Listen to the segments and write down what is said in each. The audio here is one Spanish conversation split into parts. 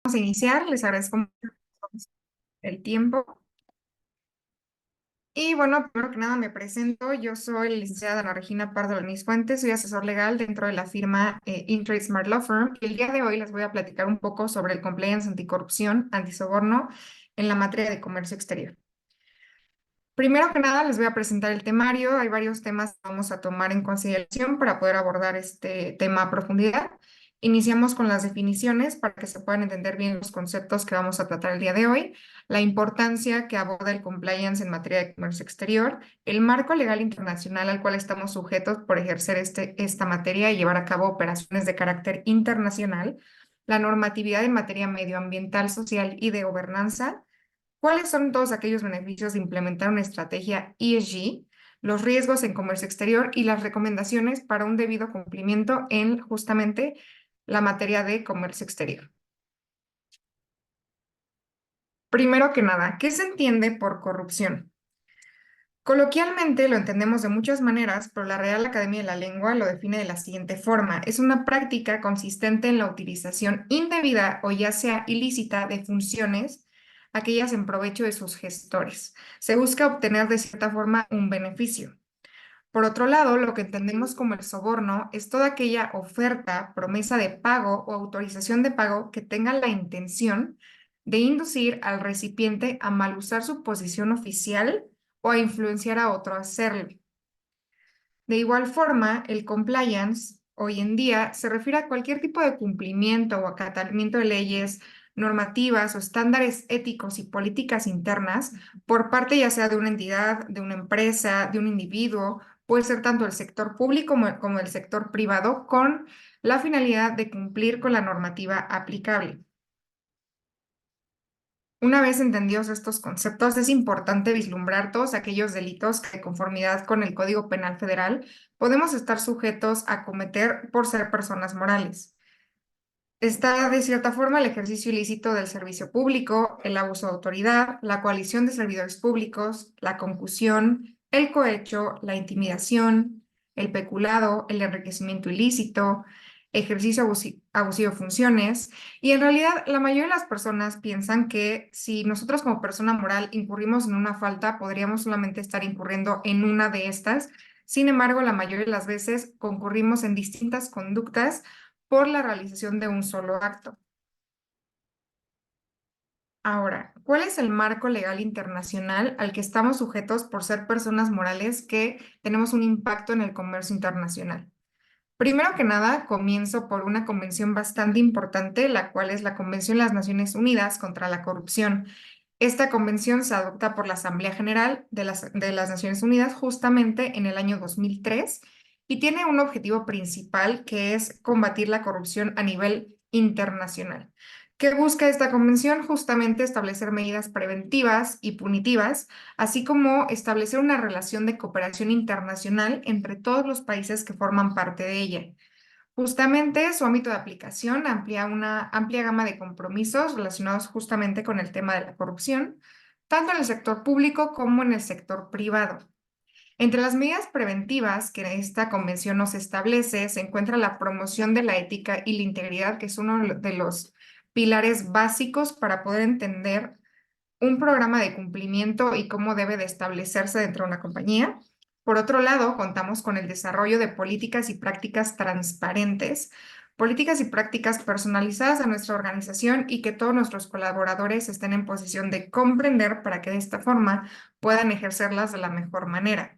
Vamos a iniciar, les agradezco mucho el tiempo. Y bueno, primero que nada me presento, yo soy la licenciada Ana Regina Pardo Lanis Fuentes, soy asesor legal dentro de la firma Intrade Smart Law Firm y el día de hoy les voy a platicar un poco sobre el compliance anticorrupción, antisoborno en la materia de comercio exterior. Primero que nada, les voy a presentar el temario. Hay varios temas que vamos a tomar en consideración para poder abordar este tema a profundidad. Iniciamos con las definiciones para que se puedan entender bien los conceptos que vamos a tratar el día de hoy, la importancia que aborda el compliance en materia de comercio exterior, el marco legal internacional al cual estamos sujetos por ejercer esta materia y llevar a cabo operaciones de carácter internacional, la normatividad en materia medioambiental, social y de gobernanza. ¿Cuáles son todos aquellos beneficios de implementar una estrategia ESG, los riesgos en comercio exterior y las recomendaciones para un debido cumplimiento en justamente la materia de comercio exterior? Primero que nada, ¿qué se entiende por corrupción? Coloquialmente lo entendemos de muchas maneras, pero la Real Academia de la Lengua lo define de la siguiente forma. Es una práctica consistente en la utilización indebida o ya sea ilícita de funciones, aquellas en provecho de sus gestores. Se busca obtener de cierta forma un beneficio. Por otro lado, lo que entendemos como el soborno es toda aquella oferta, promesa de pago o autorización de pago que tenga la intención de inducir al recipiente a mal usar su posición oficial o a influenciar a otro a hacerlo. De igual forma, el compliance hoy en día se refiere a cualquier tipo de cumplimiento o acatamiento de leyes, normativas o estándares éticos y políticas internas por parte ya sea de una entidad, de una empresa, de un individuo, puede ser tanto el sector público como el sector privado, con la finalidad de cumplir con la normativa aplicable. Una vez entendidos estos conceptos, es importante vislumbrar todos aquellos delitos que, de conformidad con el Código Penal Federal, podemos estar sujetos a cometer por ser personas morales. Está, de cierta forma, el ejercicio ilícito del servicio público, el abuso de autoridad, la coalición de servidores públicos, la concusión, el cohecho, la intimidación, el peculado, el enriquecimiento ilícito, ejercicio abusivo de funciones. Y en realidad, la mayoría de las personas piensan que si nosotros como persona moral incurrimos en una falta, podríamos solamente estar incurriendo en una de estas. Sin embargo, la mayoría de las veces concurrimos en distintas conductas por la realización de un solo acto. Ahora, ¿cuál es el marco legal internacional al que estamos sujetos por ser personas morales que tenemos un impacto en el comercio internacional? Primero que nada, comienzo por una convención bastante importante, la cual es la Convención de las Naciones Unidas contra la Corrupción. Esta convención se adopta por la Asamblea General de las Naciones Unidas justamente en el año 2003 y tiene un objetivo principal que es combatir la corrupción a nivel internacional. ¿Qué busca esta convención? Justamente establecer medidas preventivas y punitivas, así como establecer una relación de cooperación internacional entre todos los países que forman parte de ella. Justamente su ámbito de aplicación amplía una amplia gama de compromisos relacionados justamente con el tema de la corrupción, tanto en el sector público como en el sector privado. Entre las medidas preventivas que esta convención nos establece se encuentra la promoción de la ética y la integridad, que es uno de los pilares básicos para poder entender un programa de cumplimiento y cómo debe de establecerse dentro de una compañía. Por otro lado, contamos con el desarrollo de políticas y prácticas transparentes, políticas y prácticas personalizadas a nuestra organización y que todos nuestros colaboradores estén en posición de comprender para que de esta forma puedan ejercerlas de la mejor manera.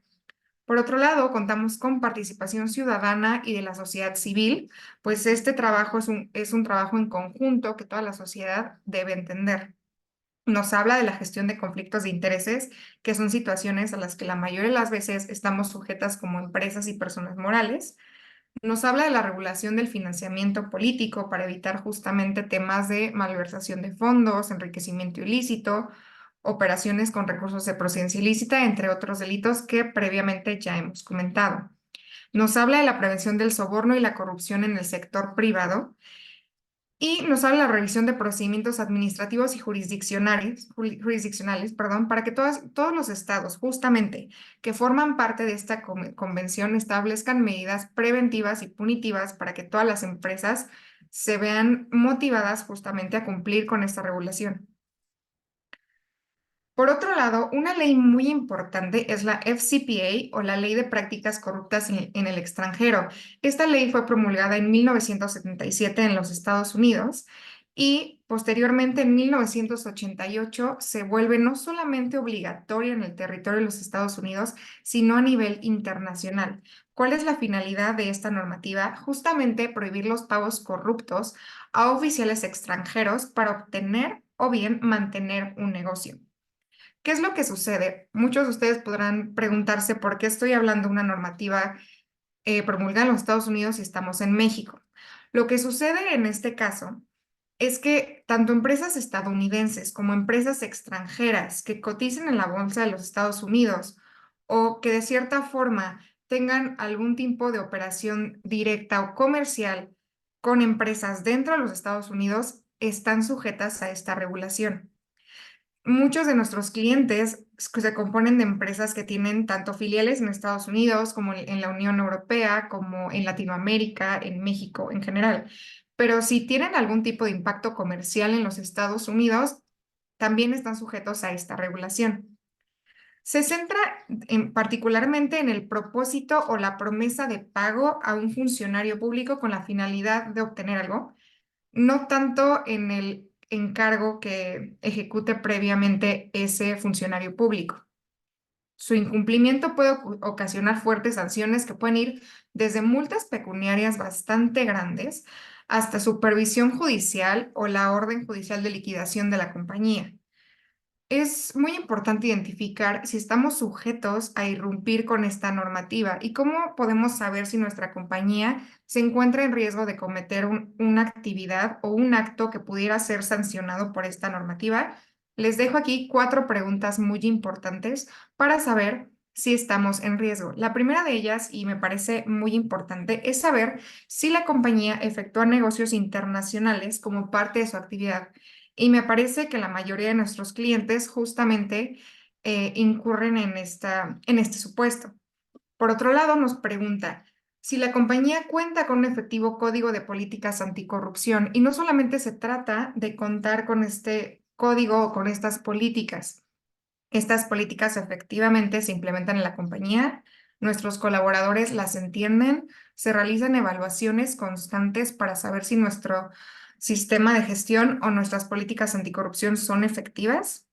Por otro lado, contamos con participación ciudadana y de la sociedad civil, pues este trabajo es un trabajo en conjunto que toda la sociedad debe entender. Nos habla de la gestión de conflictos de intereses, que son situaciones a las que la mayoría de las veces estamos sujetas como empresas y personas morales. Nos habla de la regulación del financiamiento político para evitar justamente temas de malversación de fondos, enriquecimiento ilícito, operaciones con recursos de procedencia ilícita, entre otros delitos que previamente ya hemos comentado. Nos habla de la prevención del soborno y la corrupción en el sector privado y nos habla de la revisión de procedimientos administrativos y jurisdiccionales, perdón, para que todos los estados, justamente, que forman parte de esta convención establezcan medidas preventivas y punitivas para que todas las empresas se vean motivadas justamente a cumplir con esta regulación. Por otro lado, una ley muy importante es la FCPA o la Ley de Prácticas Corruptas en el extranjero. Esta ley fue promulgada en 1977 en los Estados Unidos y posteriormente en 1988 se vuelve no solamente obligatoria en el territorio de los Estados Unidos, sino a nivel internacional. ¿Cuál es la finalidad de esta normativa? Justamente prohibir los pagos corruptos a oficiales extranjeros para obtener o bien mantener un negocio. ¿Qué es lo que sucede? Muchos de ustedes podrán preguntarse por qué estoy hablando de una normativa promulgada en los Estados Unidos y estamos en México. Lo que sucede en este caso es que tanto empresas estadounidenses como empresas extranjeras que coticen en la bolsa de los Estados Unidos o que de cierta forma tengan algún tipo de operación directa o comercial con empresas dentro de los Estados Unidos están sujetas a esta regulación. Muchos de nuestros clientes se componen de empresas que tienen tanto filiales en Estados Unidos como en la Unión Europea, como en Latinoamérica, en México en general. Pero si tienen algún tipo de impacto comercial en los Estados Unidos, también están sujetos a esta regulación. Se centra particularmente en el propósito o la promesa de pago a un funcionario público con la finalidad de obtener algo, no tanto en el encargo que ejecute previamente ese funcionario público. Su incumplimiento puede ocasionar fuertes sanciones que pueden ir desde multas pecuniarias bastante grandes hasta supervisión judicial o la orden judicial de liquidación de la compañía. Es muy importante identificar si estamos sujetos a irrumpir con esta normativa y cómo podemos saber si nuestra compañía se encuentra en riesgo de cometer una actividad o un acto que pudiera ser sancionado por esta normativa. Les dejo aquí 4 preguntas muy importantes para saber si estamos en riesgo. La primera de ellas, y me parece muy importante, es saber si la compañía efectúa negocios internacionales como parte de su actividad. Y me parece que la mayoría de nuestros clientes justamente incurren en este supuesto. Por otro lado, nos pregunta si la compañía cuenta con un efectivo código de políticas anticorrupción. Y no solamente se trata de contar con este código o con estas políticas. Estas políticas efectivamente se implementan en la compañía, nuestros colaboradores las entienden, se realizan evaluaciones constantes para saber si nuestro sistema de gestión o nuestras políticas anticorrupción son efectivas.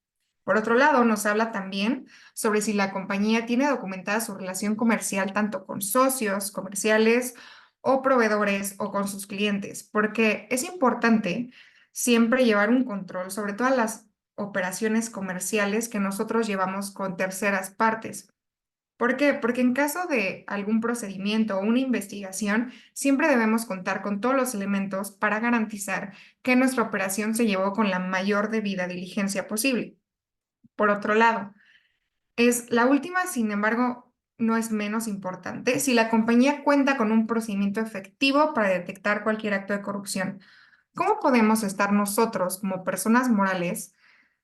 Por otro lado, nos habla también sobre si la compañía tiene documentada su relación comercial tanto con socios comerciales o proveedores o con sus clientes, porque es importante siempre llevar un control sobre todas las operaciones comerciales que nosotros llevamos con terceras partes. ¿Por qué? Porque en caso de algún procedimiento o una investigación, siempre debemos contar con todos los elementos para garantizar que nuestra operación se llevó con la mayor debida diligencia posible. Por otro lado, es la última, sin embargo, no es menos importante. Si la compañía cuenta con un procedimiento efectivo para detectar cualquier acto de corrupción, ¿cómo podemos estar nosotros como personas morales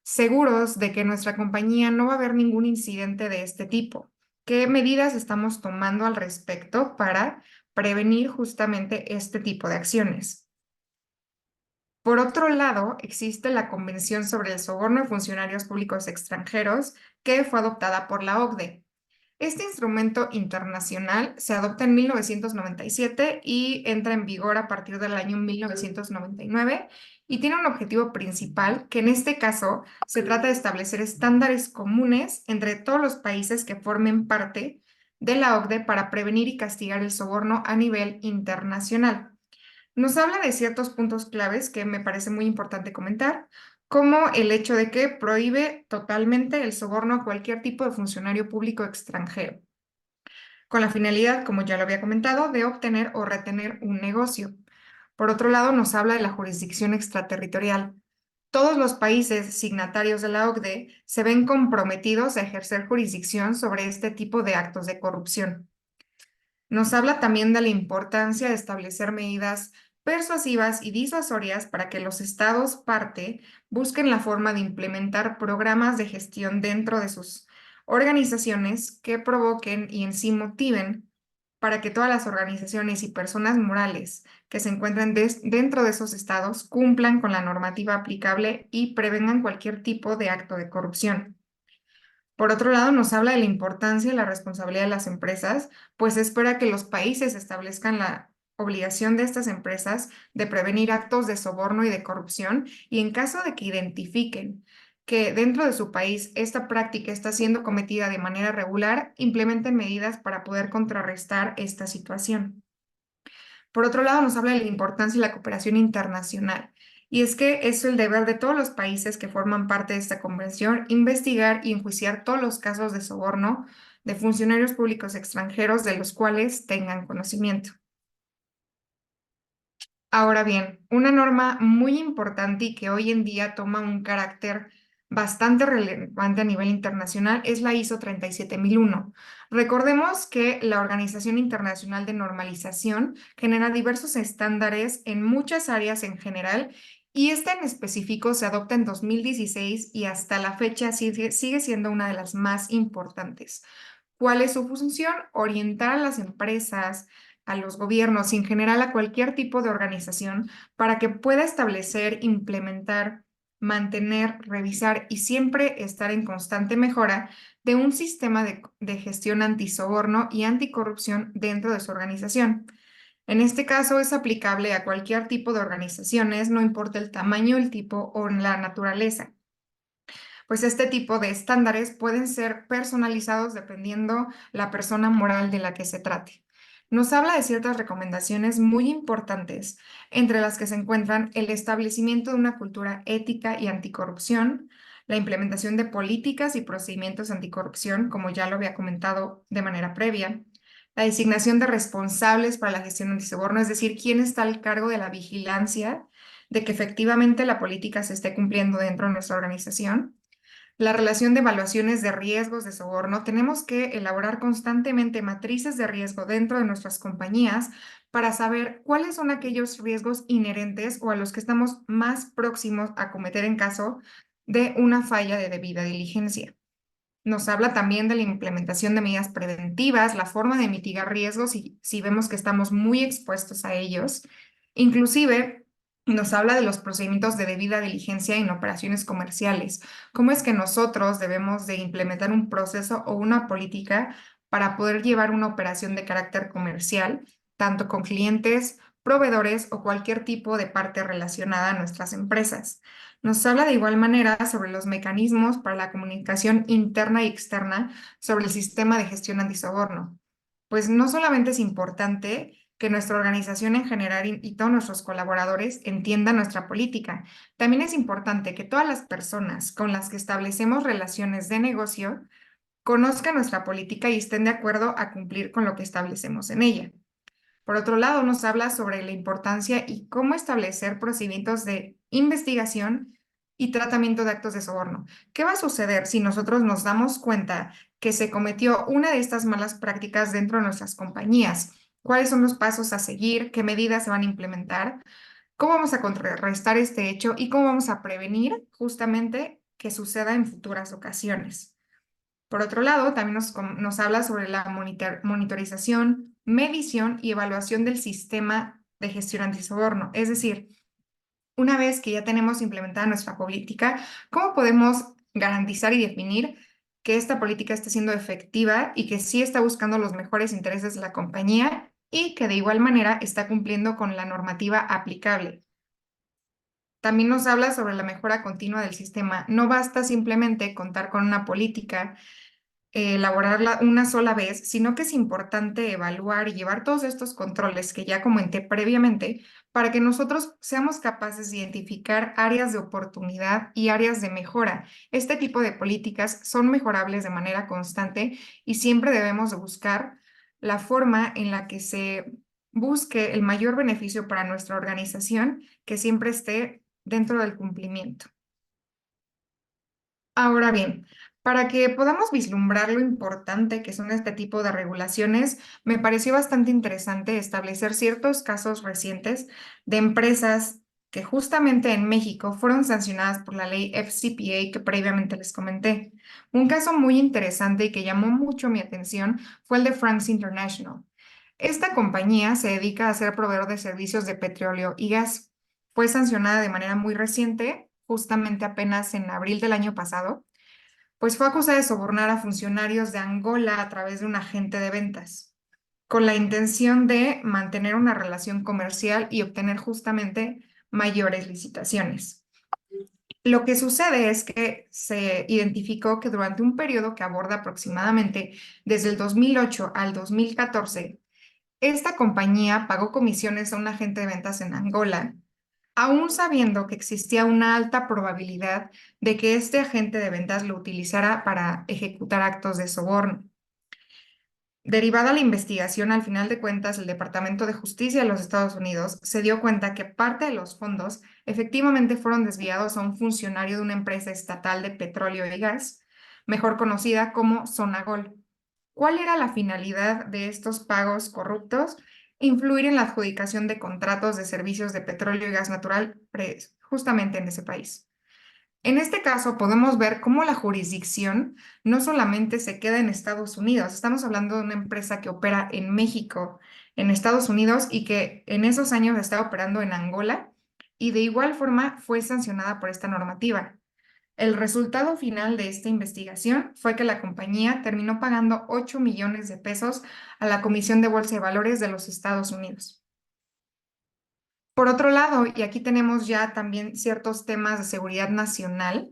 seguros de que en nuestra compañía no va a haber ningún incidente de este tipo? ¿Qué medidas estamos tomando al respecto para prevenir justamente este tipo de acciones? Por otro lado, existe la Convención sobre el Soborno de Funcionarios Públicos Extranjeros, que fue adoptada por la OCDE. Este instrumento internacional se adopta en 1997 y entra en vigor a partir del año 1999 y tiene un objetivo principal que en este caso se trata de establecer estándares comunes entre todos los países que formen parte de la OCDE para prevenir y castigar el soborno a nivel internacional. Nos habla de ciertos puntos claves que me parece muy importante comentar, como el hecho de que prohíbe totalmente el soborno a cualquier tipo de funcionario público extranjero, con la finalidad, como ya lo había comentado, de obtener o retener un negocio. Por otro lado, nos habla de la jurisdicción extraterritorial. Todos los países signatarios de la OCDE se ven comprometidos a ejercer jurisdicción sobre este tipo de actos de corrupción. Nos habla también de la importancia de establecer medidas persuasivas y disuasorias para que los estados parte busquen la forma de implementar programas de gestión dentro de sus organizaciones que provoquen y en sí motiven para que todas las organizaciones y personas morales que se encuentren dentro de esos estados cumplan con la normativa aplicable y prevengan cualquier tipo de acto de corrupción. Por otro lado, nos habla de la importancia y la responsabilidad de las empresas, pues espera que los países establezcan la obligación de estas empresas de prevenir actos de soborno y de corrupción y en caso de que identifiquen que dentro de su país esta práctica está siendo cometida de manera regular, implementen medidas para poder contrarrestar esta situación. Por otro lado, nos habla de la importancia de la cooperación internacional. Y es que es el deber de todos los países que forman parte de esta convención investigar y enjuiciar todos los casos de soborno de funcionarios públicos extranjeros de los cuales tengan conocimiento. Ahora bien, una norma muy importante y que hoy en día toma un carácter bastante relevante a nivel internacional es la ISO 37001. Recordemos que la Organización Internacional de Normalización genera diversos estándares en muchas áreas en general y este en específico se adopta en 2016 y hasta la fecha sigue siendo una de las más importantes. ¿Cuál es su función? Orientar a las empresas, a los gobiernos y en general a cualquier tipo de organización para que pueda establecer, implementar, mantener, revisar y siempre estar en constante mejora de un sistema de gestión antisoborno y anticorrupción dentro de su organización. En este caso es aplicable a cualquier tipo de organizaciones, no importa el tamaño, el tipo o la naturaleza, pues este tipo de estándares pueden ser personalizados dependiendo la persona moral de la que se trate. Nos habla de ciertas recomendaciones muy importantes, entre las que se encuentran el establecimiento de una cultura ética y anticorrupción, la implementación de políticas y procedimientos anticorrupción, como ya lo había comentado de manera previa, la designación de responsables para la gestión antisoborno, es decir, quién está al cargo de la vigilancia de que efectivamente la política se esté cumpliendo dentro de nuestra organización, la relación de evaluaciones de riesgos de soborno. Tenemos que elaborar constantemente matrices de riesgo dentro de nuestras compañías para saber cuáles son aquellos riesgos inherentes o a los que estamos más próximos a cometer en caso de una falla de debida diligencia. Nos habla también de la implementación de medidas preventivas, la forma de mitigar riesgos si vemos que estamos muy expuestos a ellos. Inclusive nos habla de los procedimientos de debida diligencia en operaciones comerciales. ¿Cómo es que nosotros debemos de implementar un proceso o una política para poder llevar una operación de carácter comercial, tanto con clientes, proveedores o cualquier tipo de parte relacionada a nuestras empresas? Nos habla de igual manera sobre los mecanismos para la comunicación interna y externa sobre el sistema de gestión antisoborno. Pues no solamente es importante que nuestra organización en general y todos nuestros colaboradores entiendan nuestra política, también es importante que todas las personas con las que establecemos relaciones de negocio conozcan nuestra política y estén de acuerdo a cumplir con lo que establecemos en ella. Por otro lado, nos habla sobre la importancia y cómo establecer procedimientos de investigación y tratamiento de actos de soborno. ¿Qué va a suceder si nosotros nos damos cuenta que se cometió una de estas malas prácticas dentro de nuestras compañías? ¿Cuáles son los pasos a seguir? ¿Qué medidas se van a implementar? ¿Cómo vamos a contrarrestar este hecho y cómo vamos a prevenir justamente que suceda en futuras ocasiones? Por otro lado, también nos habla sobre la monitorización, medición y evaluación del sistema de gestión antisoborno. Es decir, una vez que ya tenemos implementada nuestra política, ¿cómo podemos garantizar y definir que esta política esté siendo efectiva y que sí está buscando los mejores intereses de la compañía y que de igual manera está cumpliendo con la normativa aplicable? También nos habla sobre la mejora continua del sistema. No basta simplemente contar con una política, elaborarla una sola vez, sino que es importante evaluar y llevar todos estos controles que ya comenté previamente para que nosotros seamos capaces de identificar áreas de oportunidad y áreas de mejora. Este tipo de políticas son mejorables de manera constante y siempre debemos de buscar la forma en la que se busque el mayor beneficio para nuestra organización, que siempre esté dentro del cumplimiento. Ahora bien, para que podamos vislumbrar lo importante que son este tipo de regulaciones, me pareció bastante interesante establecer ciertos casos recientes de empresas que justamente en México fueron sancionadas por la ley FCPA que previamente les comenté. Un caso muy interesante y que llamó mucho mi atención fue el de Franks International. Esta compañía se dedica a ser proveedor de servicios de petróleo y gas. Fue sancionada de manera muy reciente, justamente apenas en abril del año pasado, pues fue acusada de sobornar a funcionarios de Angola a través de un agente de ventas, con la intención de mantener una relación comercial y obtener justamente mayores licitaciones. Lo que sucede es que se identificó que durante un periodo que aborda aproximadamente desde el 2008 al 2014, esta compañía pagó comisiones a un agente de ventas en Angola, aún sabiendo que existía una alta probabilidad de que este agente de ventas lo utilizara para ejecutar actos de soborno. Derivada la investigación, al final de cuentas, el Departamento de Justicia de los Estados Unidos se dio cuenta que parte de los fondos efectivamente fueron desviados a un funcionario de una empresa estatal de petróleo y gas, mejor conocida como Sonagol. ¿Cuál era la finalidad de estos pagos corruptos? Influir en la adjudicación de contratos de servicios de petróleo y gas natural justamente en ese país. En este caso, podemos ver cómo la jurisdicción no solamente se queda en Estados Unidos, estamos hablando de una empresa que opera en México, en Estados Unidos y que en esos años estaba operando en Angola y de igual forma fue sancionada por esta normativa. El resultado final de esta investigación fue que la compañía terminó pagando 8 millones de pesos a la Comisión de Bolsa de Valores de los Estados Unidos. Por otro lado, y aquí tenemos ya también ciertos temas de seguridad nacional,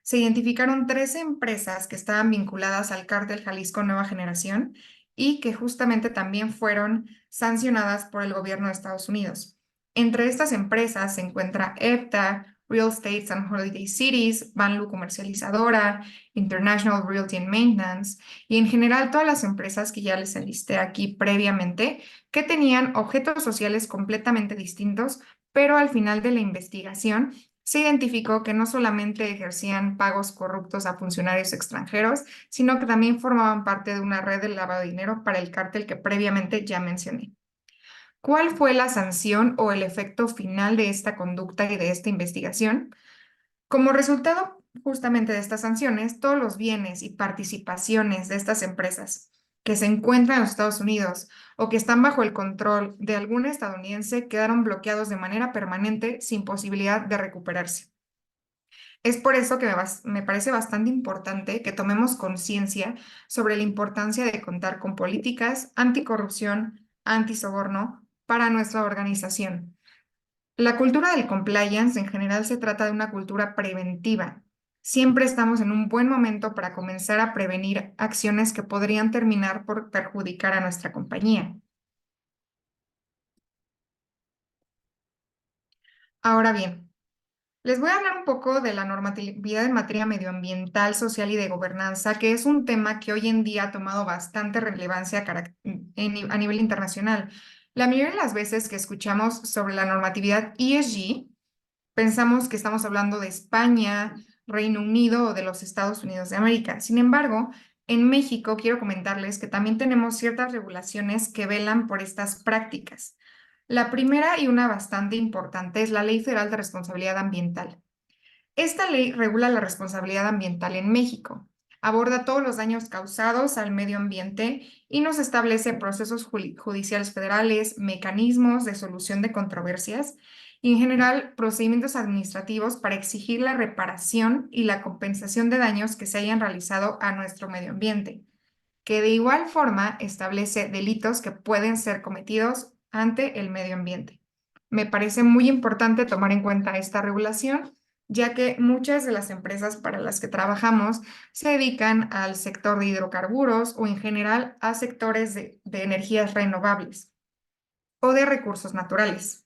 se identificaron 13 empresas que estaban vinculadas al cártel Jalisco Nueva Generación y que justamente también fueron sancionadas por el gobierno de Estados Unidos. Entre estas empresas se encuentra EPTA, Real Estates and Holiday Cities, Banlu Comercializadora, International Realty and Maintenance y en general todas las empresas que ya les enlisté aquí previamente que tenían objetos sociales completamente distintos, pero al final de la investigación se identificó que no solamente ejercían pagos corruptos a funcionarios extranjeros, sino que también formaban parte de una red de lavado de dinero para el cártel que previamente ya mencioné. ¿Cuál fue la sanción o el efecto final de esta conducta y de esta investigación? Como resultado justamente de estas sanciones, todos los bienes y participaciones de estas empresas que se encuentran en los Estados Unidos o que están bajo el control de algún estadounidense quedaron bloqueados de manera permanente sin posibilidad de recuperarse. Es por eso que me parece bastante importante que tomemos conciencia sobre la importancia de contar con políticas anticorrupción, antisoborno para nuestra organización. La cultura del compliance en general se trata de una cultura preventiva. Siempre estamos en un buen momento para comenzar a prevenir acciones que podrían terminar por perjudicar a nuestra compañía. Ahora bien, les voy a hablar un poco de la normatividad en materia medioambiental, social y de gobernanza, que es un tema que hoy en día ha tomado bastante relevancia a nivel internacional. La mayoría de las veces que escuchamos sobre la normatividad ESG, pensamos que estamos hablando de España, Reino Unido o de los Estados Unidos de América. Sin embargo, en México quiero comentarles que también tenemos ciertas regulaciones que velan por estas prácticas. La primera y una bastante importante es la Ley Federal de Responsabilidad Ambiental. Esta ley regula la responsabilidad ambiental en México, aborda todos los daños causados al medio ambiente y nos establece procesos judiciales federales, mecanismos de solución de controversias y en general procedimientos administrativos para exigir la reparación y la compensación de daños que se hayan realizado a nuestro medio ambiente, que de igual forma establece delitos que pueden ser cometidos ante el medio ambiente. Me parece muy importante tomar en cuenta esta regulación, ya que muchas de las empresas para las que trabajamos se dedican al sector de hidrocarburos o en general a sectores de energías renovables o de recursos naturales.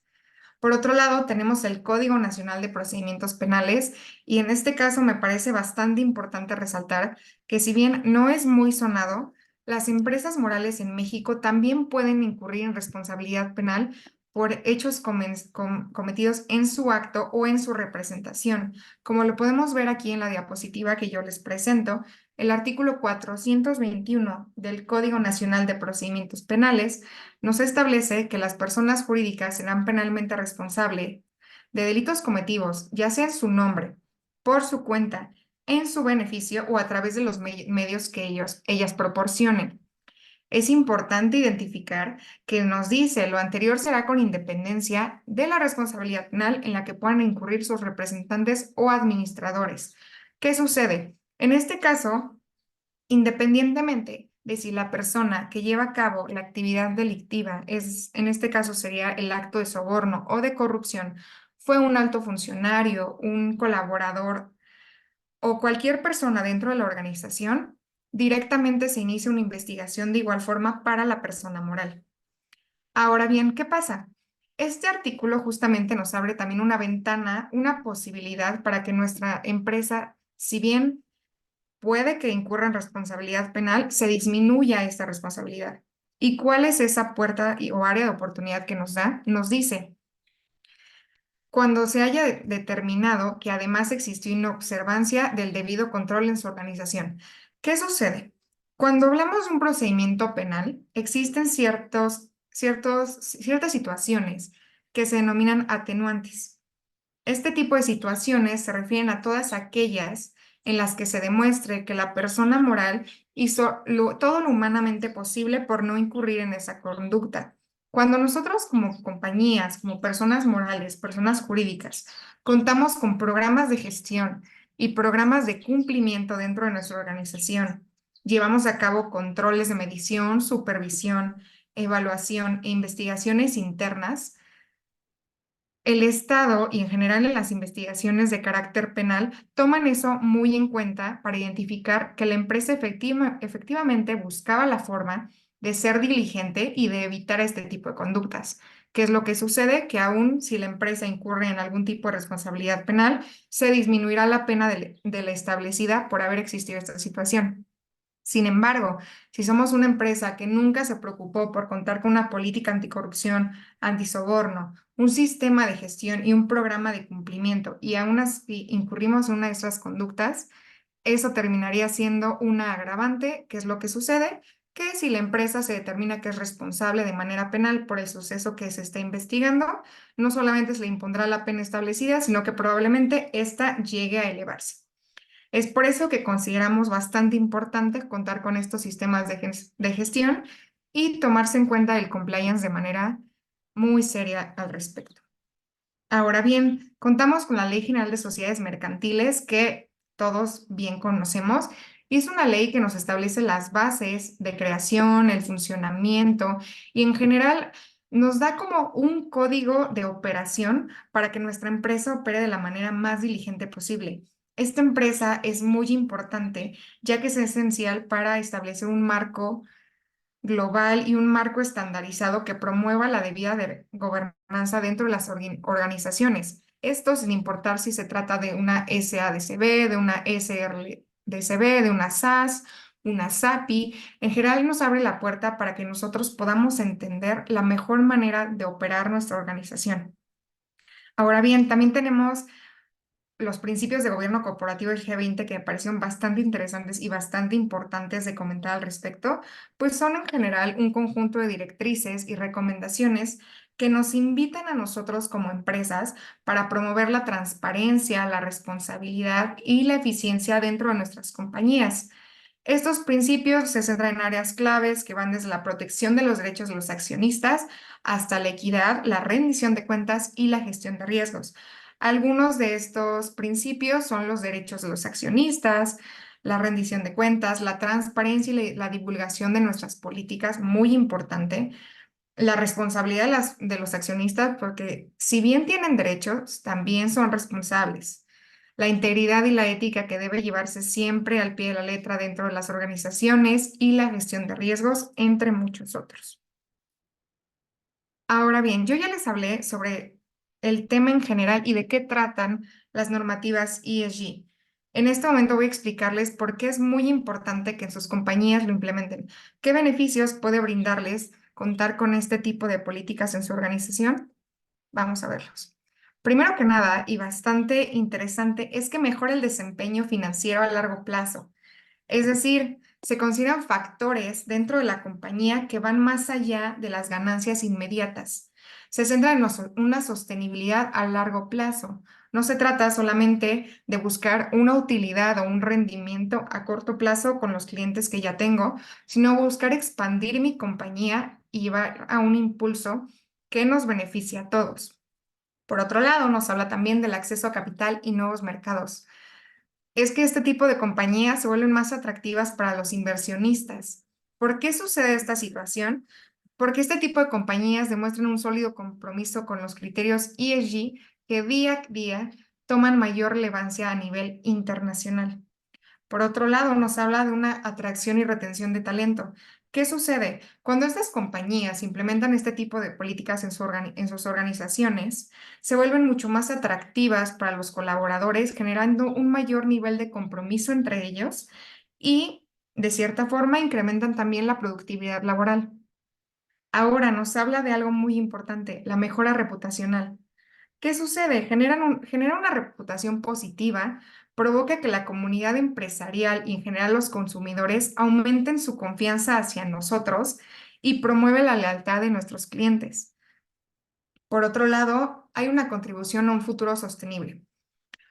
Por otro lado, tenemos el Código Nacional de Procedimientos Penales y en este caso me parece bastante importante resaltar que si bien no es muy sonado, las empresas morales en México también pueden incurrir en responsabilidad penal por hechos cometidos en su acto o en su representación. Como lo podemos ver aquí en la diapositiva que yo les presento, el artículo 421 del Código Nacional de Procedimientos Penales nos establece que las personas jurídicas serán penalmente responsables de delitos cometidos, ya sea en su nombre, por su cuenta, en su beneficio o a través de los medios que ellas proporcionen. Es importante identificar que nos dice lo anterior será con independencia de la responsabilidad penal en la que puedan incurrir sus representantes o administradores. ¿Qué sucede? En este caso, independientemente de si la persona que lleva a cabo la actividad delictiva es, en este caso sería el acto de soborno o de corrupción, fue un alto funcionario, un colaborador o cualquier persona dentro de la organización, directamente se inicia una investigación de igual forma para la persona moral. Ahora bien, ¿qué pasa? Este artículo justamente nos abre también una ventana, una posibilidad para que nuestra empresa, si bien puede que incurra en responsabilidad penal, se disminuya esta responsabilidad. ¿Y cuál es esa puerta o área de oportunidad que nos da? Nos dice, cuando se haya determinado que además existió inobservancia del debido control en su organización. ¿Qué sucede? Cuando hablamos de un procedimiento penal, existen ciertas situaciones que se denominan atenuantes. Este tipo de situaciones se refieren a todas aquellas en las que se demuestre que la persona moral hizo todo lo humanamente posible por no incurrir en esa conducta. Cuando nosotros como compañías, como personas morales, personas jurídicas, contamos con programas de gestión y programas de cumplimiento dentro de nuestra organización, llevamos a cabo controles de medición, supervisión, evaluación e investigaciones internas, el Estado y en general en las investigaciones de carácter penal toman eso muy en cuenta para identificar que la empresa efectivamente buscaba la forma de ser diligente y de evitar este tipo de conductas. ¿Qué es lo que sucede? Que aun si la empresa incurre en algún tipo de responsabilidad penal, se disminuirá la pena de la establecida por haber existido esta situación. Sin embargo, si somos una empresa que nunca se preocupó por contar con una política anticorrupción, antisoborno, un sistema de gestión y un programa de cumplimiento, y aún así incurrimos en una de estas conductas, eso terminaría siendo una agravante, que es lo que sucede, que si la empresa se determina que es responsable de manera penal por el suceso que se está investigando, no solamente se le impondrá la pena establecida, sino que probablemente ésta llegue a elevarse. Es por eso que consideramos bastante importante contar con estos sistemas de gestión y tomarse en cuenta el compliance de manera muy seria al respecto. Ahora bien, contamos con la Ley General de Sociedades Mercantiles que todos bien conocemos y es una ley que nos establece las bases de creación, el funcionamiento y en general nos da como un código de operación para que nuestra empresa opere de la manera más diligente posible. Esta empresa es muy importante ya que es esencial para establecer un marco global y un marco estandarizado que promueva la debida gobernanza dentro de las organizaciones. Esto sin importar si se trata de una SADCB, de una SRDCB, de una SAS, una SAPI. En general nos abre la puerta para que nosotros podamos entender la mejor manera de operar nuestra organización. Ahora bien, también tenemos los principios de gobierno corporativo del G20 que me parecieron bastante interesantes y bastante importantes de comentar al respecto, pues son en general un conjunto de directrices y recomendaciones que nos invitan a nosotros como empresas para promover la transparencia, la responsabilidad y la eficiencia dentro de nuestras compañías. Estos principios se centran en áreas claves que van desde la protección de los derechos de los accionistas hasta la equidad, la rendición de cuentas y la gestión de riesgos. Algunos de estos principios son los derechos de los accionistas, la rendición de cuentas, la transparencia y la divulgación de nuestras políticas, muy importante, la responsabilidad de los accionistas, porque si bien tienen derechos, también son responsables. La integridad y la ética que debe llevarse siempre al pie de la letra dentro de las organizaciones y la gestión de riesgos, entre muchos otros. Ahora bien, yo ya les hablé sobre el tema en general y de qué tratan las normativas ESG. En este momento voy a explicarles por qué es muy importante que en sus compañías lo implementen. ¿Qué beneficios puede brindarles contar con este tipo de políticas en su organización? Vamos a verlos. Primero que nada, y bastante interesante, es que mejora el desempeño financiero a largo plazo. Es decir, se consideran factores dentro de la compañía que van más allá de las ganancias inmediatas. Se centra en una sostenibilidad a largo plazo. No se trata solamente de buscar una utilidad o un rendimiento a corto plazo con los clientes que ya tengo, sino buscar expandir mi compañía y llevar a un impulso que nos beneficie a todos. Por otro lado, nos habla también del acceso a capital y nuevos mercados. Es que este tipo de compañías se vuelven más atractivas para los inversionistas. ¿Por qué sucede esta situación? Porque este tipo de compañías demuestran un sólido compromiso con los criterios ESG que día a día toman mayor relevancia a nivel internacional. Por otro lado, nos habla de una atracción y retención de talento. ¿Qué sucede? Cuando estas compañías implementan este tipo de políticas en sus organizaciones, se vuelven mucho más atractivas para los colaboradores, generando un mayor nivel de compromiso entre ellos y, de cierta forma, incrementan también la productividad laboral. Ahora nos habla de algo muy importante, la mejora reputacional. ¿Qué sucede? Genera una reputación positiva, provoca que la comunidad empresarial y en general los consumidores aumenten su confianza hacia nosotros y promueve la lealtad de nuestros clientes. Por otro lado, hay una contribución a un futuro sostenible.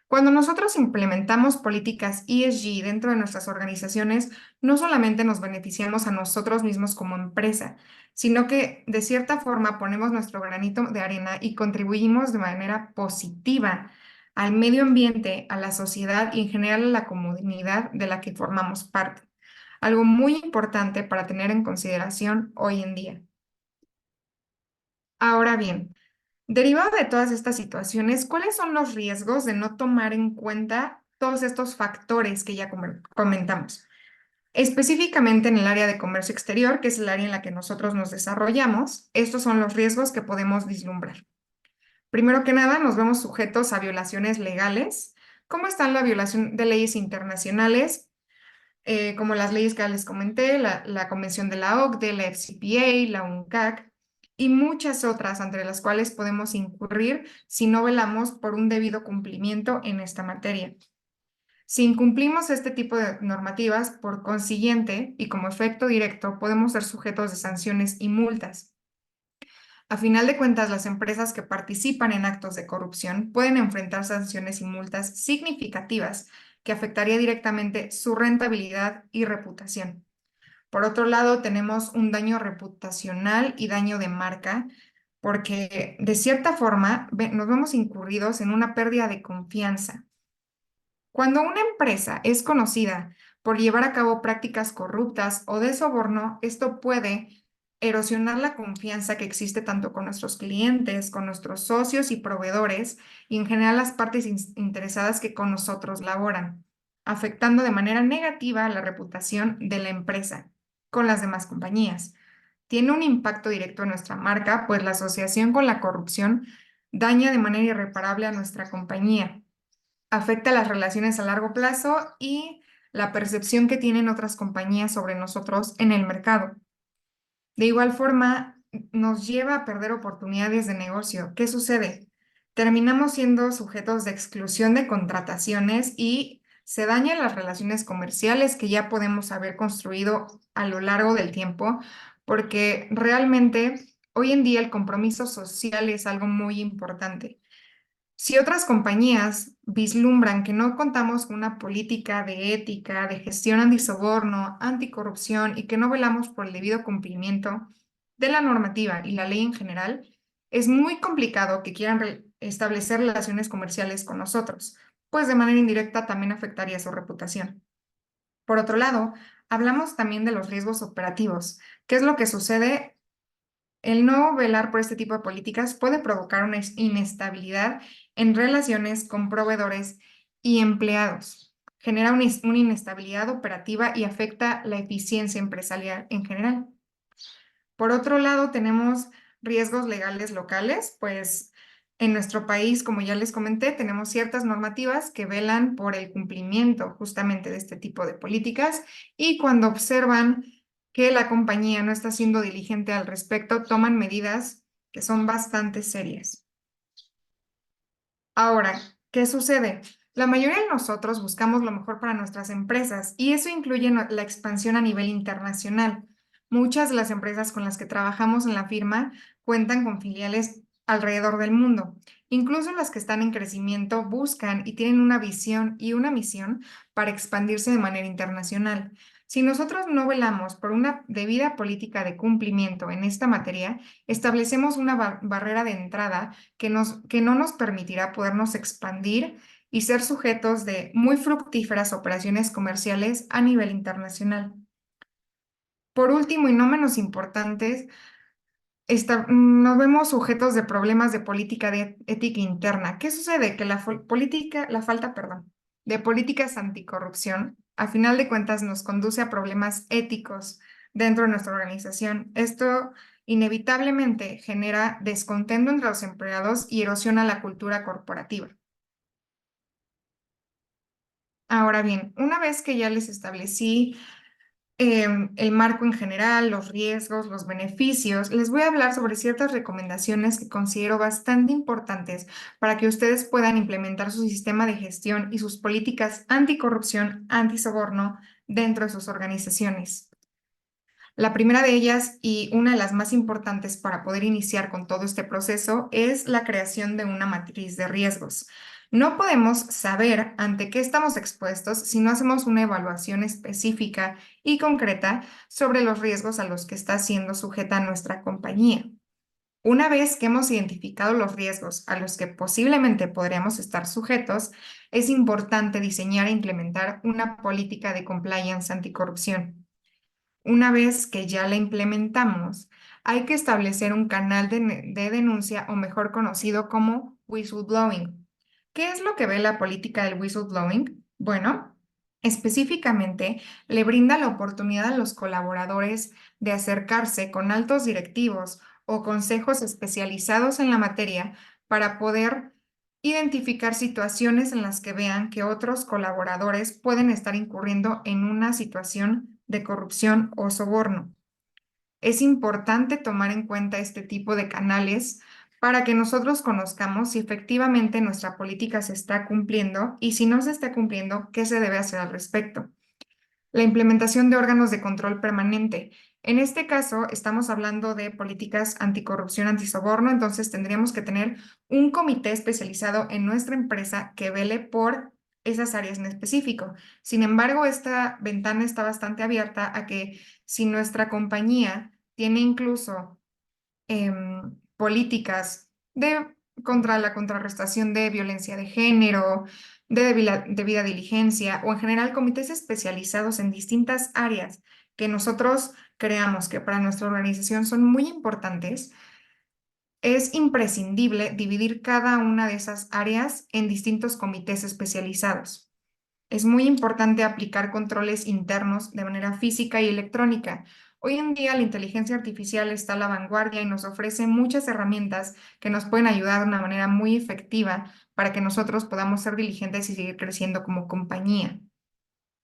Cuando nosotros implementamos políticas ESG dentro de nuestras organizaciones, no solamente nos beneficiamos a nosotros mismos como empresa, sino que de cierta forma ponemos nuestro granito de arena y contribuimos de manera positiva al medio ambiente, a la sociedad y en general a la comunidad de la que formamos parte. Algo muy importante para tener en consideración hoy en día. Ahora bien, derivado de todas estas situaciones, ¿cuáles son los riesgos de no tomar en cuenta todos estos factores que ya comentamos? Específicamente en el área de comercio exterior, que es el área en la que nosotros nos desarrollamos, estos son los riesgos que podemos vislumbrar. Primero que nada, nos vemos sujetos a violaciones legales. ¿Cómo están la violación de leyes internacionales? Como las leyes que ya les comenté, la Convención de la OCDE, la FCPA, la UNCAC y muchas otras entre las cuales podemos incurrir si no velamos por un debido cumplimiento en esta materia. Si incumplimos este tipo de normativas, por consiguiente y como efecto directo, podemos ser sujetos de sanciones y multas. A final de cuentas, las empresas que participan en actos de corrupción pueden enfrentar sanciones y multas significativas que afectaría directamente su rentabilidad y reputación. Por otro lado, tenemos un daño reputacional y daño de marca, porque de cierta forma nos vemos incurridos en una pérdida de confianza. Cuando una empresa es conocida por llevar a cabo prácticas corruptas o de soborno, esto puede erosionar la confianza que existe tanto con nuestros clientes, con nuestros socios y proveedores y en general las partes interesadas que con nosotros laboran, afectando de manera negativa la reputación de la empresa con las demás compañías. Tiene un impacto directo en nuestra marca, pues la asociación con la corrupción daña de manera irreparable a nuestra compañía, afecta las relaciones a largo plazo y la percepción que tienen otras compañías sobre nosotros en el mercado. De igual forma, nos lleva a perder oportunidades de negocio. ¿Qué sucede? Terminamos siendo sujetos de exclusión de contrataciones y se dañan las relaciones comerciales que ya podemos haber construido a lo largo del tiempo, porque realmente hoy en día el compromiso social es algo muy importante. Si otras compañías vislumbran que no contamos con una política de ética, de gestión antisoborno, anticorrupción y que no velamos por el debido cumplimiento de la normativa y la ley en general, es muy complicado que quieran establecer relaciones comerciales con nosotros, pues de manera indirecta también afectaría su reputación. Por otro lado, hablamos también de los riesgos operativos. ¿Qué es lo que sucede? El no velar por este tipo de políticas puede provocar una inestabilidad en relaciones con proveedores y empleados. Genera una inestabilidad operativa y afecta la eficiencia empresarial en general. Por otro lado, tenemos riesgos legales locales, pues en nuestro país, como ya les comenté, tenemos ciertas normativas que velan por el cumplimiento justamente de este tipo de políticas y cuando observan que la compañía no está siendo diligente al respecto, toman medidas que son bastante serias. Ahora, ¿qué sucede? La mayoría de nosotros buscamos lo mejor para nuestras empresas y eso incluye la expansión a nivel internacional. Muchas de las empresas con las que trabajamos en la firma cuentan con filiales alrededor del mundo. Incluso las que están en crecimiento buscan y tienen una visión y una misión para expandirse de manera internacional. Si nosotros no velamos por una debida política de cumplimiento en esta materia, establecemos una barrera de entrada que no nos permitirá podernos expandir y ser sujetos de muy fructíferas operaciones comerciales a nivel internacional. Por último, y no menos importante, nos vemos sujetos de problemas de política de ética interna. ¿Qué sucede? Que la falta, perdón, de políticas anticorrupción, a final de cuentas, nos conduce a problemas éticos dentro de nuestra organización. Esto inevitablemente genera descontento entre los empleados y erosiona la cultura corporativa. Ahora bien, una vez que ya les establecí el marco en general, los riesgos, los beneficios, les voy a hablar sobre ciertas recomendaciones que considero bastante importantes para que ustedes puedan implementar su sistema de gestión y sus políticas anticorrupción, antisoborno dentro de sus organizaciones. La primera de ellas y una de las más importantes para poder iniciar con todo este proceso es la creación de una matriz de riesgos. No podemos saber ante qué estamos expuestos si no hacemos una evaluación específica y concreta sobre los riesgos a los que está siendo sujeta nuestra compañía. Una vez que hemos identificado los riesgos a los que posiblemente podríamos estar sujetos, es importante diseñar e implementar una política de compliance anticorrupción. Una vez que ya la implementamos, hay que establecer un canal de denuncia o mejor conocido como whistleblowing. ¿Qué es lo que ve la política del whistleblowing? Bueno, específicamente le brinda la oportunidad a los colaboradores de acercarse con altos directivos o consejos especializados en la materia para poder identificar situaciones en las que vean que otros colaboradores pueden estar incurriendo en una situación de corrupción o soborno. Es importante tomar en cuenta este tipo de canales para que nosotros conozcamos si efectivamente nuestra política se está cumpliendo y si no se está cumpliendo, qué se debe hacer al respecto. La implementación de órganos de control permanente. En este caso, estamos hablando de políticas anticorrupción, antisoborno, entonces tendríamos que tener un comité especializado en nuestra empresa que vele por esas áreas en específico. Sin embargo, esta ventana está bastante abierta a que si nuestra compañía tiene incluso políticas contra la contrarrestación de violencia de género, de debida diligencia o en general comités especializados en distintas áreas que nosotros creamos que para nuestra organización son muy importantes, es imprescindible dividir cada una de esas áreas en distintos comités especializados. Es muy importante aplicar controles internos de manera física y electrónica. Hoy en día la inteligencia artificial está a la vanguardia y nos ofrece muchas herramientas que nos pueden ayudar de una manera muy efectiva para que nosotros podamos ser diligentes y seguir creciendo como compañía.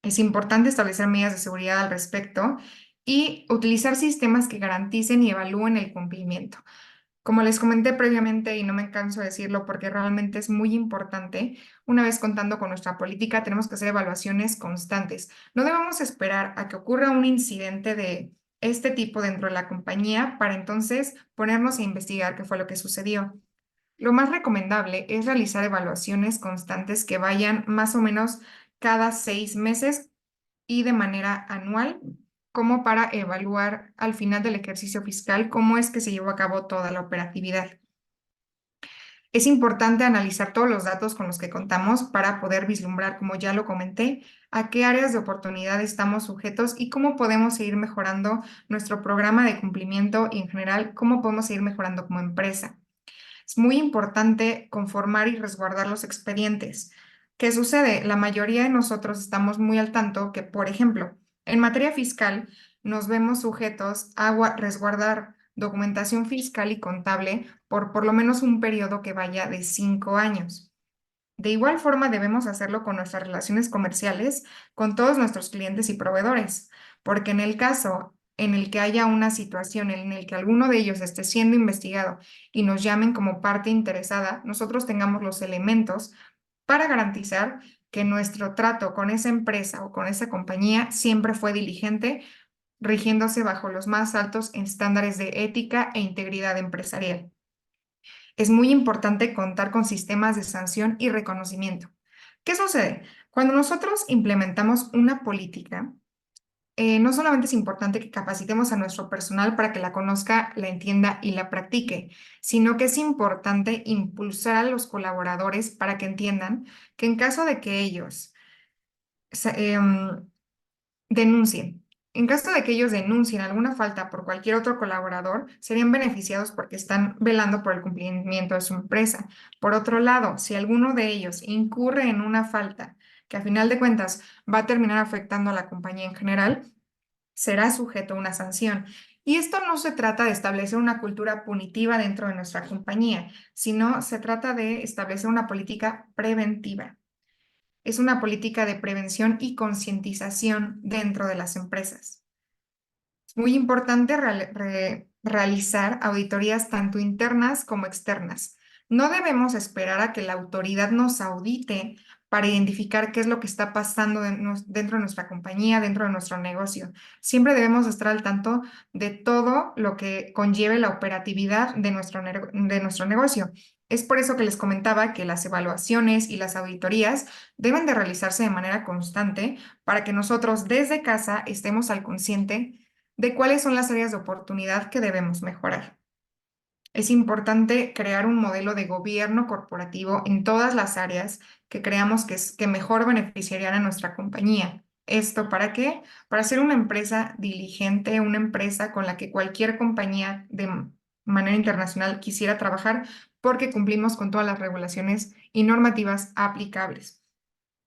Es importante establecer medidas de seguridad al respecto y utilizar sistemas que garanticen y evalúen el cumplimiento. Como les comenté previamente, y no me canso de decirlo porque realmente es muy importante, una vez contando con nuestra política, tenemos que hacer evaluaciones constantes. No debemos esperar a que ocurra un incidente de este tipo dentro de la compañía para entonces ponernos a investigar qué fue lo que sucedió. Lo más recomendable es realizar evaluaciones constantes que vayan más o menos cada 6 meses y de manera anual, como para evaluar al final del ejercicio fiscal cómo es que se llevó a cabo toda la operatividad. Es importante analizar todos los datos con los que contamos para poder vislumbrar, como ya lo comenté, a qué áreas de oportunidad estamos sujetos y cómo podemos seguir mejorando nuestro programa de cumplimiento y en general cómo podemos seguir mejorando como empresa. Es muy importante conformar y resguardar los expedientes. ¿Qué sucede? La mayoría de nosotros estamos muy al tanto que, por ejemplo, en materia fiscal nos vemos sujetos a resguardar documentación fiscal y contable por lo menos un periodo que vaya de 5 años. De igual forma, debemos hacerlo con nuestras relaciones comerciales, con todos nuestros clientes y proveedores, porque en el caso en el que haya una situación en el que alguno de ellos esté siendo investigado y nos llamen como parte interesada, nosotros tengamos los elementos para garantizar que nuestro trato con esa empresa o con esa compañía siempre fue diligente, rigiéndose bajo los más altos estándares de ética e integridad empresarial. Es muy importante contar con sistemas de sanción y reconocimiento. ¿Qué sucede? Cuando nosotros implementamos una política, no solamente es importante que capacitemos a nuestro personal para que la conozca, la entienda y la practique, sino que es importante impulsar a los colaboradores para que entiendan que en caso de que ellos denuncien. En caso de que ellos denuncien alguna falta por cualquier otro colaborador, serían beneficiados porque están velando por el cumplimiento de su empresa. Por otro lado, si alguno de ellos incurre en una falta que a final de cuentas va a terminar afectando a la compañía en general, será sujeto a una sanción. Y esto no se trata de establecer una cultura punitiva dentro de nuestra compañía, sino se trata de establecer una política preventiva. Es una política de prevención y concientización dentro de las empresas. Es muy importante realizar auditorías tanto internas como externas. No debemos esperar a que la autoridad nos audite para identificar qué es lo que está pasando dentro de nuestra compañía, dentro de nuestro negocio. Siempre debemos estar al tanto de todo lo que conlleve la operatividad de nuestro negocio. Es por eso que les comentaba que las evaluaciones y las auditorías deben de realizarse de manera constante para que nosotros desde casa estemos al consciente de cuáles son las áreas de oportunidad que debemos mejorar. Es importante crear un modelo de gobierno corporativo en todas las áreas que creamos que mejor beneficiarían a nuestra compañía. ¿Esto para qué? Para ser una empresa diligente, una empresa con la que cualquier compañía de manera internacional quisiera trabajar porque cumplimos con todas las regulaciones y normativas aplicables.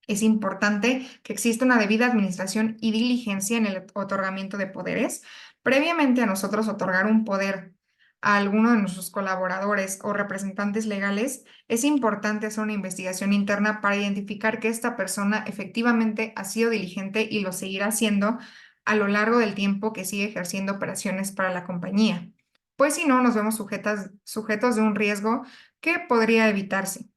Es importante que exista una debida administración y diligencia en el otorgamiento de poderes. Previamente a nosotros otorgar un poder a alguno de nuestros colaboradores o representantes legales, es importante hacer una investigación interna para identificar que esta persona efectivamente ha sido diligente y lo seguirá haciendo a lo largo del tiempo que sigue ejerciendo operaciones para la compañía. Pues si no, nos vemos sujetos de un riesgo que podría evitarse.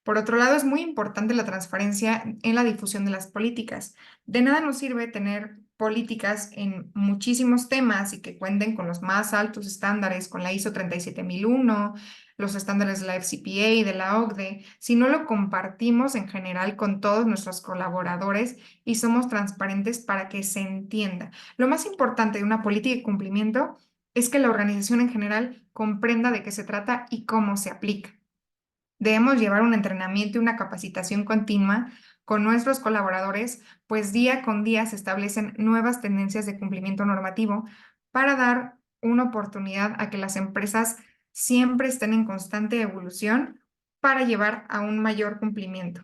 Por otro lado, es muy importante la transparencia en la difusión de las políticas. De nada nos sirve tener políticas en muchísimos temas y que cuenten con los más altos estándares, con la ISO 37001, los estándares de la FCPA y de la OCDE, si no lo compartimos en general con todos nuestros colaboradores y somos transparentes para que se entienda. Lo más importante de una política de cumplimiento es que la organización en general comprenda de qué se trata y cómo se aplica. Debemos llevar un entrenamiento y una capacitación continua con nuestros colaboradores, pues día con día se establecen nuevas tendencias de cumplimiento normativo para dar una oportunidad a que las empresas siempre estén en constante evolución para llevar a un mayor cumplimiento.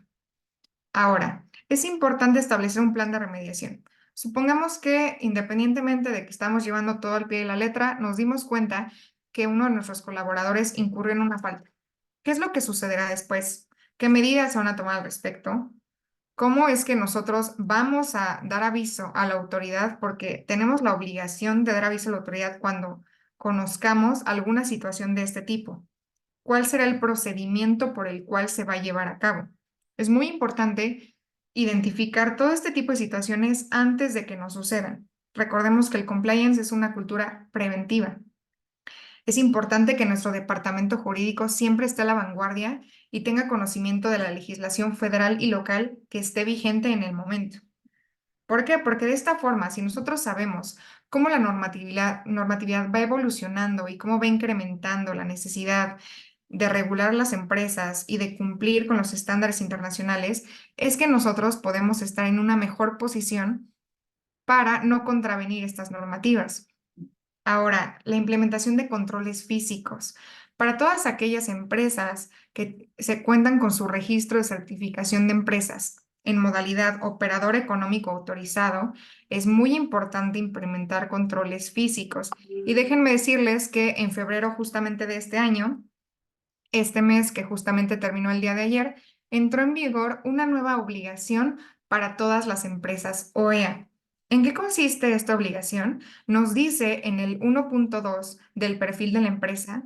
Ahora, es importante establecer un plan de remediación. Supongamos que independientemente de que estamos llevando todo al pie de la letra, nos dimos cuenta que uno de nuestros colaboradores incurrió en una falta. ¿Qué es lo que sucederá después? ¿Qué medidas se van a tomar al respecto? ¿Cómo es que nosotros vamos a dar aviso a la autoridad? Porque tenemos la obligación de dar aviso a la autoridad cuando conozcamos alguna situación de este tipo. ¿Cuál será el procedimiento por el cual se va a llevar a cabo? Es muy importante identificar todo este tipo de situaciones antes de que nos sucedan. Recordemos que el compliance es una cultura preventiva. Es importante que nuestro departamento jurídico siempre esté a la vanguardia y tenga conocimiento de la legislación federal y local que esté vigente en el momento. ¿Por qué? Porque de esta forma, si nosotros sabemos cómo la normatividad va evolucionando y cómo va incrementando la necesidad de regular las empresas y de cumplir con los estándares internacionales, es que nosotros podemos estar en una mejor posición para no contravenir estas normativas. Ahora, la implementación de controles físicos. Para todas aquellas empresas que se cuentan con su registro de certificación de empresas en modalidad operador económico autorizado, es muy importante implementar controles físicos. Y déjenme decirles que en febrero justamente de este año, este mes que justamente terminó el día de ayer, entró en vigor una nueva obligación para todas las empresas OEA. ¿En qué consiste esta obligación? Nos dice en el 1.2 del perfil de la empresa,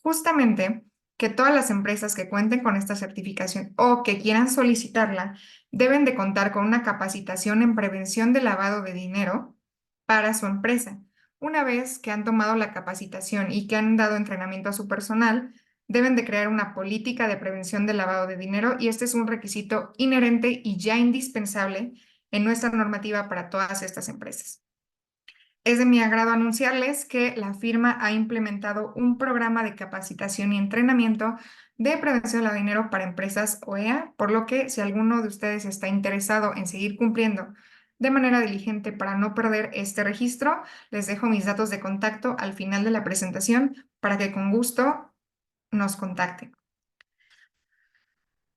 justamente que todas las empresas que cuenten con esta certificación o que quieran solicitarla deben de contar con una capacitación en prevención de lavado de dinero para su empresa. Una vez que han tomado la capacitación y que han dado entrenamiento a su personal, deben de crear una política de prevención del lavado de dinero y este es un requisito inherente y ya indispensable en nuestra normativa para todas estas empresas. Es de mi agrado anunciarles que la firma ha implementado un programa de capacitación y entrenamiento de prevención del lavado de dinero para empresas OEA, por lo que si alguno de ustedes está interesado en seguir cumpliendo de manera diligente para no perder este registro, les dejo mis datos de contacto al final de la presentación para que con gusto nos contacten.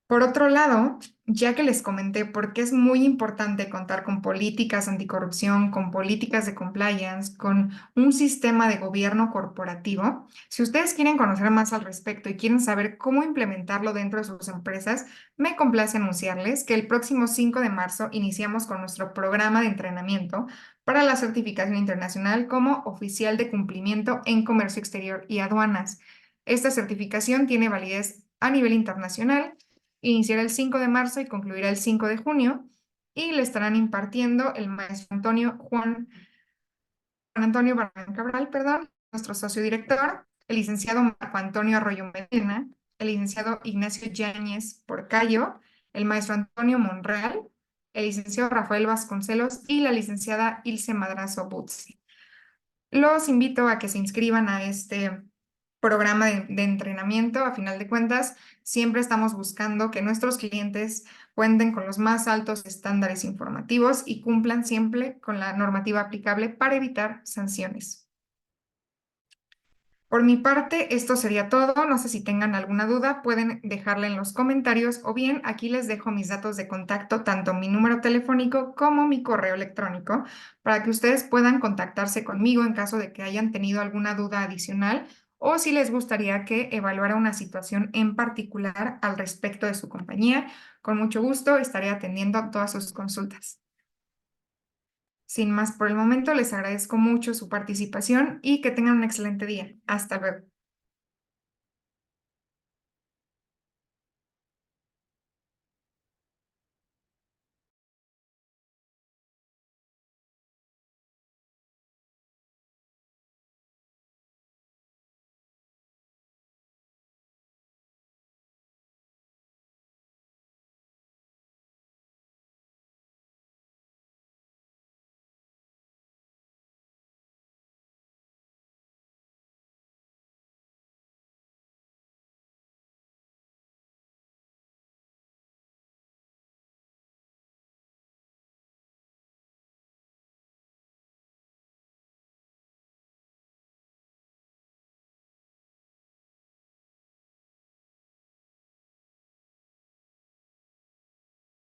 Por otro lado, ya que les comenté por qué es muy importante contar con políticas anticorrupción, con políticas de compliance, con un sistema de gobierno corporativo, si ustedes quieren conocer más al respecto y quieren saber cómo implementarlo dentro de sus empresas, me complace anunciarles que el próximo 5 de marzo iniciamos con nuestro programa de entrenamiento para la certificación internacional como oficial de cumplimiento en comercio exterior y aduanas. Esta certificación tiene validez a nivel internacional. Iniciará el 5 de marzo y concluirá el 5 de junio y le estarán impartiendo el maestro Juan Antonio Barragán Cabral, perdón, nuestro socio director, el licenciado Marco Antonio Arroyo Medina, el licenciado Ignacio Yáñez Porcayo, el maestro Antonio Monreal, el licenciado Rafael Vasconcelos y la licenciada Ilse Madrazo Butzi. Los invito a que se inscriban a este programa de entrenamiento. A final de cuentas, siempre estamos buscando que nuestros clientes cuenten con los más altos estándares informativos y cumplan siempre con la normativa aplicable para evitar sanciones. Por mi parte, esto sería todo. No sé si tengan alguna duda, pueden dejarla en los comentarios o bien aquí les dejo mis datos de contacto, tanto mi número telefónico como mi correo electrónico, para que ustedes puedan contactarse conmigo en caso de que hayan tenido alguna duda adicional o si les gustaría que evaluara una situación en particular al respecto de su compañía. Con mucho gusto estaré atendiendo todas sus consultas. Sin más por el momento, les agradezco mucho su participación y que tengan un excelente día. Hasta luego.